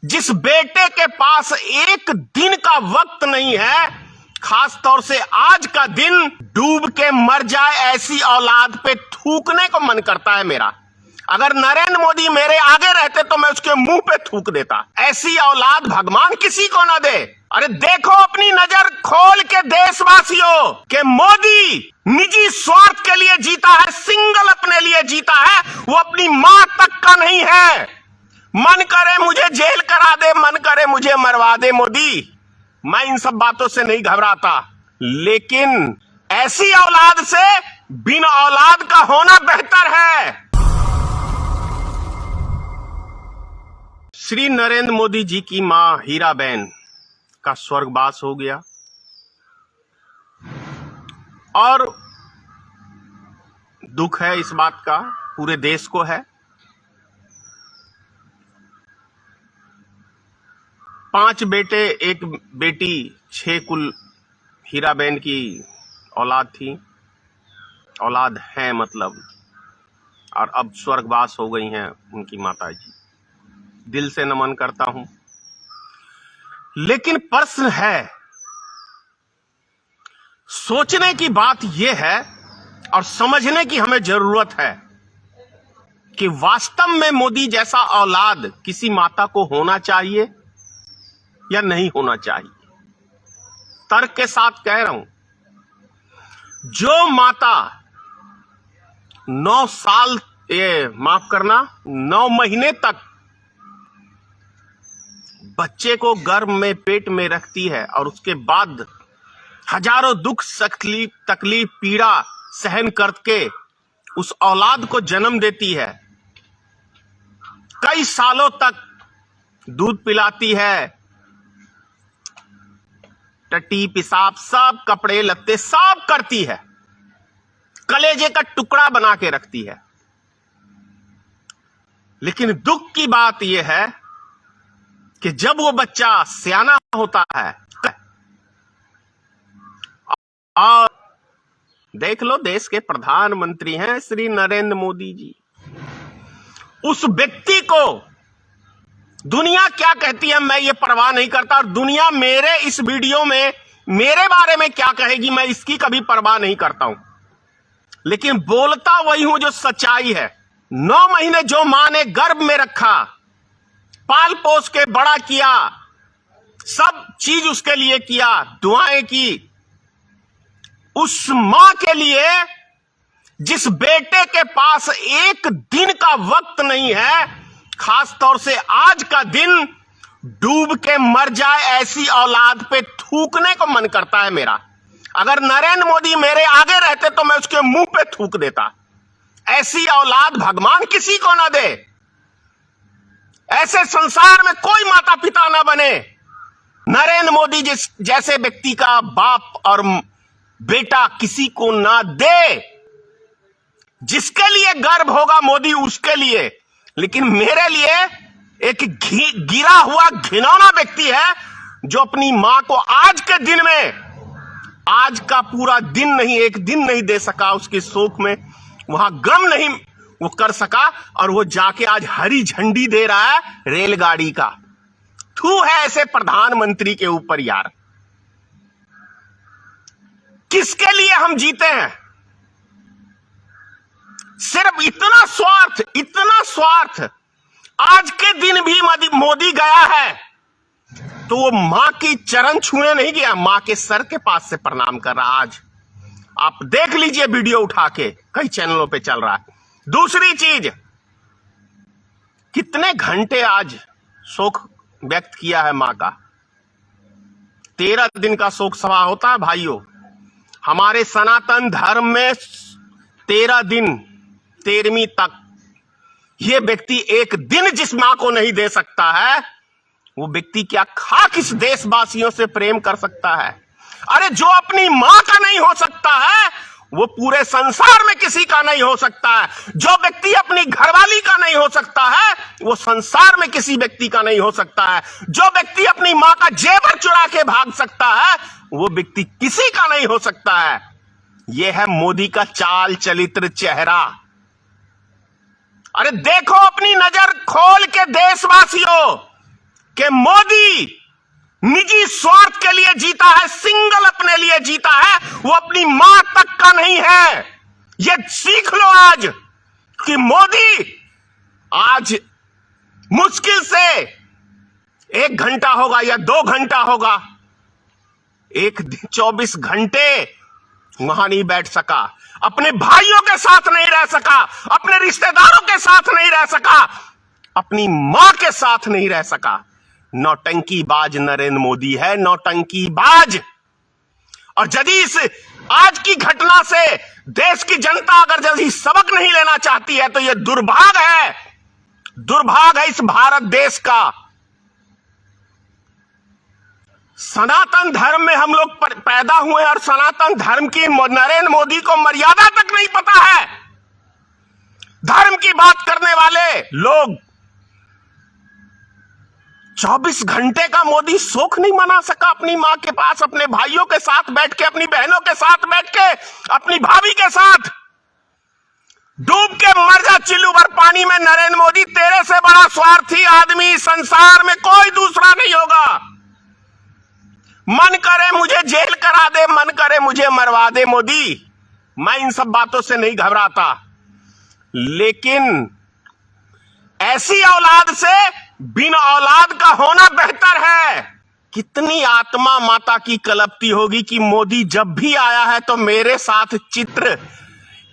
जिस बेटे के पास एक दिन का वक्त नहीं है, खास तौर से आज का दिन डूब के मर जाए, ऐसी औलाद पे थूकने को मन करता है मेरा। अगर नरेंद्र मोदी मेरे आगे रहते तो मैं उसके मुंह पे थूक देता। ऐसी औलाद भगवान किसी को ना दे। अरे देखो अपनी नजर खोल के देशवासियों के मोदी निजी स्वार्थ के लिए जीता है, सिंगल अपने लिए जीता है, वो अपनी मां तक का नहीं है। मन करे मुझे जेल करा दे, मन करे मुझे मरवा दे मोदी, मैं इन सब बातों से नहीं घबराता, लेकिन ऐसी औलाद से बिन औलाद का होना बेहतर है। श्री नरेंद्र मोदी जी की मां हीराबेन का स्वर्गवास हो गया और दुख है इस बात का, पूरे देश को है। 5 बेटे 1 बेटी, 6 कुल हीराबेन की औलाद थी, औलाद है मतलब, और अब स्वर्गवास हो गई हैं उनकी माता जी। दिल से नमन करता हूं, लेकिन प्रश्न है, सोचने की बात यह है और समझने की हमें जरूरत है कि वास्तव में मोदी जैसा औलाद किसी माता को होना चाहिए या नहीं होना चाहिए। तर्क के साथ कह रहा हूं, जो माता 9 महीने तक बच्चे को गर्भ में पेट में रखती है और उसके बाद हजारों दुख तकलीफ पीड़ा सहन करके उस औलाद को जन्म देती है, कई सालों तक दूध पिलाती है, टट्टी पेशाब सब कपड़े लत्ते सब करती है, कलेजे का टुकड़ा बना के रखती है, लेकिन दुख की बात यह है कि जब वो बच्चा सयाना होता है, और देख लो देश के प्रधानमंत्री हैं श्री नरेंद्र मोदी जी, उस व्यक्ति को दुनिया क्या कहती है मैं ये परवाह नहीं करता, और दुनिया मेरे इस वीडियो में मेरे बारे में क्या कहेगी मैं इसकी कभी परवाह नहीं करता हूं, लेकिन बोलता वही हूं जो सच्चाई है। 9 महीने जो मां ने गर्भ में रखा, पाल पोस के बड़ा किया, सब चीज उसके लिए किया, दुआएं की, उस मां के लिए जिस बेटे के पास एक दिन का वक्त नहीं है, खास तौर से आज का दिन डूब के मर जाए, ऐसी औलाद पे थूकने को मन करता है मेरा। अगर नरेंद्र मोदी मेरे आगे रहते तो मैं उसके मुंह पे थूक देता। ऐसी औलाद भगवान किसी को ना दे। ऐसे संसार में कोई माता पिता ना बने। नरेंद्र मोदी जैसे व्यक्ति का बाप और बेटा किसी को ना दे। जिसके लिए गर्व होगा मोदी उसके लिए, लेकिन मेरे लिए एक गिरा हुआ घिनौना व्यक्ति है जो अपनी मां को आज के दिन में, आज का पूरा दिन नहीं, एक दिन नहीं दे सका, उसके शोक में वहां गम नहीं वो कर सका, और वो जाके आज हरी झंडी दे रहा है रेलगाड़ी का। थू है ऐसे प्रधानमंत्री के ऊपर यार। किसके लिए हम जीते हैं? सिर्फ इतना स्वार्थ। आज के दिन भी मोदी गया है तो वो मां की चरण छूने नहीं गया, मां के सर के पास से प्रणाम कर रहा। आज आप देख लीजिए वीडियो उठा के, कई चैनलों पे चल रहा है। दूसरी चीज, कितने घंटे आज शोक व्यक्त किया है मां का। 13 दिन का शोक सभा होता है भाइयों। हमारे सनातन धर्म में 13 दिन, 13वीं तक, ये व्यक्ति एक दिन जिस मां को नहीं दे सकता है, वो व्यक्ति क्या खाक इस देशवासियों से प्रेम कर सकता है? अरे जो अपनी मां का नहीं हो सकता है वो पूरे संसार में किसी का नहीं हो सकता है। जो व्यक्ति अपनी घरवाली का नहीं हो सकता है वो संसार में किसी व्यक्ति का नहीं हो सकता है। जो व्यक्ति अपनी मां का जेवर चुरा के भाग सकता है वो व्यक्ति किसी का नहीं हो सकता है। यह है मोदी का चाल चरित्र चेहरा। अरे देखो अपनी नजर खोल के देशवासियों कि मोदी निजी स्वार्थ के लिए जीता है, सिंगल अपने लिए जीता है, वो अपनी मां तक का नहीं है। ये सीख लो आज कि मोदी आज मुश्किल से 1 घंटा होगा या 2 घंटा होगा, 24 घंटे वहां नहीं बैठ सका, अपने भाइयों के साथ नहीं रह सका, अपने रिश्तेदारों के साथ नहीं रह सका, अपनी मां के साथ नहीं रह सका। नौटंकीबाज नरेंद्र मोदी है, नौटंकीबाज। और यदि इस आज की घटना से देश की जनता अगर यदि सबक नहीं लेना चाहती है तो यह दुर्भाग्य है, दुर्भाग्य है इस भारत देश का। सनातन धर्म में हम लोग पैदा हुए और सनातन धर्म की नरेंद्र मोदी को मर्यादा तक नहीं पता है। धर्म की बात करने वाले लोग 24 घंटे का मोदी शोक नहीं मना सका अपनी मां के पास, अपने भाइयों के साथ बैठ के, अपनी बहनों के साथ बैठ के, अपनी भाभी के साथ। डूब के मर जा चिल्लू भर पानी में नरेंद्र मोदी, तेरे से बड़ा स्वार्थी आदमी संसार में कोई दूसरा नहीं होगा। मन करे मुझे जेल करा दे, मन करे मुझे मरवा दे मोदी, मैं इन सब बातों से नहीं घबराता, लेकिन ऐसी औलाद से बिन औलाद का होना बेहतर है। कितनी आत्मा माता की कलपती होगी कि मोदी जब भी आया है तो मेरे साथ चित्र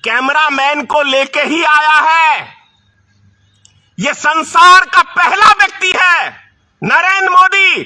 कैमरामैन को लेके ही आया है। यह संसार का पहला व्यक्ति है नरेंद्र मोदी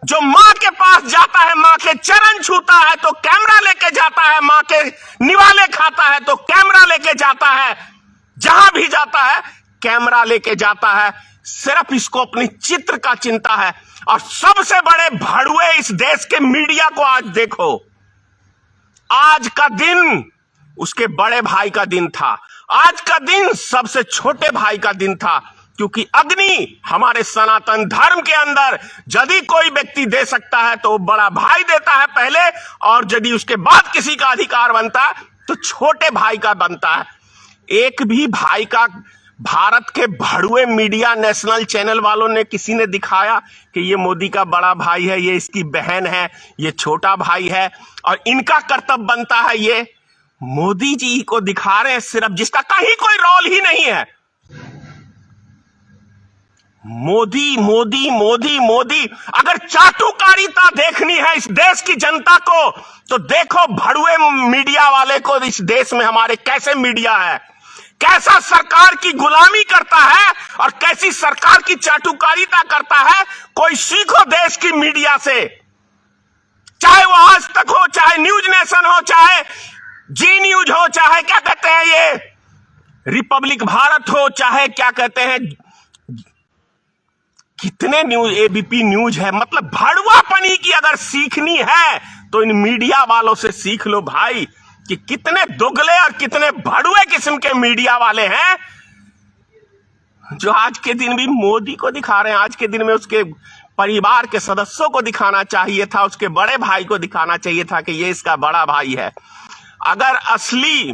जो मां के पास जाता है, मां के चरण छूता है तो कैमरा लेके जाता है, मां के निवाले खाता है तो कैमरा लेके जाता है, जहां भी जाता है कैमरा लेके जाता है। सिर्फ इसको अपनी चित्र का चिंता है। और सबसे बड़े भड़ुए इस देश के मीडिया को आज देखो, आज का दिन उसके बड़े भाई का दिन था, आज का दिन सबसे छोटे भाई का दिन था, क्योंकि अग्नि हमारे सनातन धर्म के अंदर यदि कोई व्यक्ति दे सकता है तो बड़ा भाई देता है पहले, और यदि उसके बाद किसी का अधिकार बनता है तो छोटे भाई का बनता है। एक भी भाई का भारत के भड़ुए मीडिया नेशनल चैनल वालों ने किसी ने दिखाया कि ये मोदी का बड़ा भाई है, ये इसकी बहन है, ये छोटा भाई है, और इनका कर्तव्य बनता है ये मोदी जी को दिखा रहे हैं सिर्फ, जिसका कहीं कोई रोल ही नहीं है। मोदी मोदी मोदी मोदी। अगर चाटुकारिता देखनी है इस देश की जनता को तो देखो भड़ुए मीडिया वाले को इस देश में हमारे कैसे मीडिया है, कैसा सरकार की गुलामी करता है और कैसी सरकार की चाटुकारिता करता है। कोई सीखो देश की मीडिया से, चाहे वो आज तक हो, चाहे न्यूज नेशन हो, चाहे जी न्यूज हो, चाहे क्या कहते हैं ये रिपब्लिक भारत हो, चाहे क्या कहते हैं कितने न्यूज, एबीपी न्यूज है। मतलब भड़ुआपनी की अगर सीखनी है तो इन मीडिया वालों से सीख लो भाई, कि कितने दुगले और कितने भड़ुए किस्म के मीडिया वाले हैं जो आज के दिन भी मोदी को दिखा रहे हैं। आज के दिन में उसके परिवार के सदस्यों को दिखाना चाहिए था, उसके बड़े भाई को दिखाना चाहिए था कि ये इसका बड़ा भाई है। अगर असली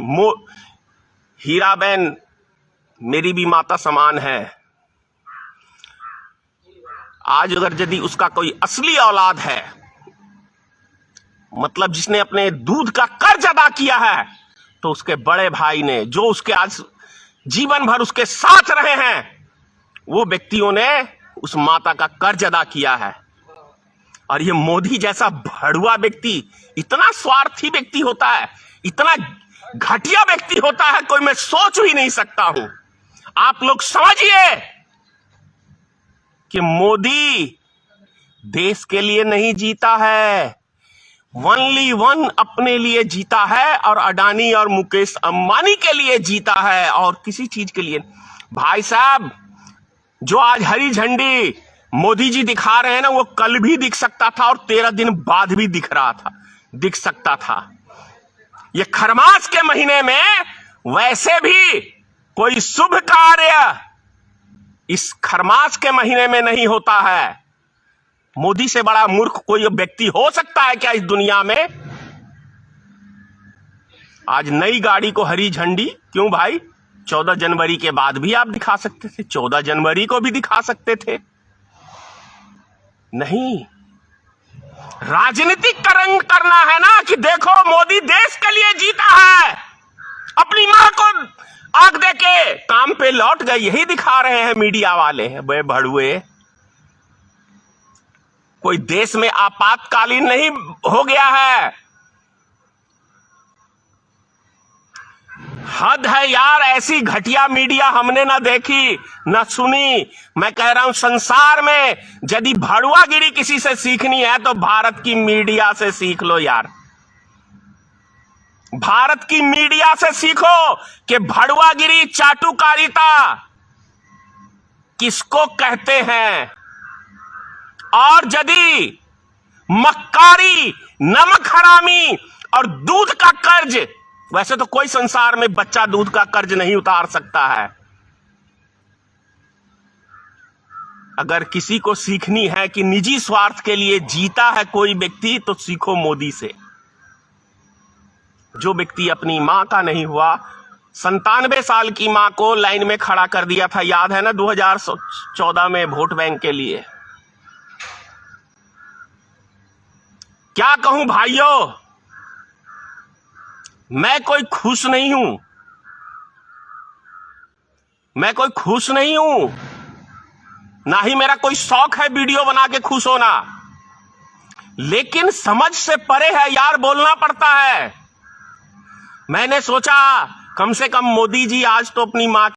हीराबेन मेरी भी माता समान है, आज अगर यदि उसका कोई असली औलाद है, मतलब जिसने अपने दूध का कर्ज अदा किया है, तो उसके बड़े भाई ने, जो उसके आज जीवन भर उसके साथ रहे हैं, वो व्यक्तियों ने उस माता का कर्ज अदा किया है। और ये मोदी जैसा भड़ुआ व्यक्ति, इतना स्वार्थी व्यक्ति होता है, इतना घटिया व्यक्ति होता है, कोई मैं सोच भी नहीं सकता हूं। आप लोग समझिए कि मोदी देश के लिए नहीं जीता है, ओनली वन अपने लिए जीता है, और अडानी और मुकेश अंबानी के लिए जीता है, और किसी चीज के लिए। भाई साहब, जो आज हरी झंडी मोदी जी दिखा रहे हैं ना, वो कल भी दिख सकता था और 13 दिन बाद भी दिख सकता था। ये खरमास के महीने में वैसे भी कोई शुभ कार्य इस खरमास के महीने में नहीं होता है। मोदी से बड़ा मूर्ख कोई व्यक्ति हो सकता है क्या इस दुनिया में? आज नई गाड़ी को हरी झंडी क्यों भाई? 14 जनवरी के बाद भी आप दिखा सकते थे, 14 जनवरी को भी दिखा सकते थे। नहीं, राजनीतिकरण करना है ना कि देखो मोदी देश के लिए जीता है, अपनी मां को आग देके काम पे लौट गए, यही दिखा रहे हैं मीडिया वाले बे भड़ुए। कोई देश में आपातकालीन नहीं हो गया है। हद है यार, ऐसी घटिया मीडिया हमने ना देखी ना सुनी। मैं कह रहा हूं संसार में यदि भड़ुआगिरी किसी से सीखनी है तो भारत की मीडिया से सीख लो यार। भारत की मीडिया से सीखो कि भड़ुआगिरी, चाटुकारिता किसको कहते हैं, और यदि मक्कारी, नमक हरामी और दूध का कर्ज, वैसे तो कोई संसार में बच्चा दूध का कर्ज नहीं उतार सकता है। अगर किसी को सीखनी है कि निजी स्वार्थ के लिए जीता है कोई व्यक्ति, तो सीखो मोदी से। जो व्यक्ति अपनी मां का नहीं हुआ, 97 साल की मां को लाइन में खड़ा कर दिया था, याद है ना, 2014 में वोट बैंक के लिए। क्या कहूं भाइयों, मैं कोई खुश नहीं हूं, मैं कोई खुश नहीं हूं, ना ही मेरा कोई शौक है वीडियो बना के खुश होना, लेकिन समझ से परे है यार, बोलना पड़ता है। मैंने सोचा कम से कम मोदी जी आज तो अपनी मां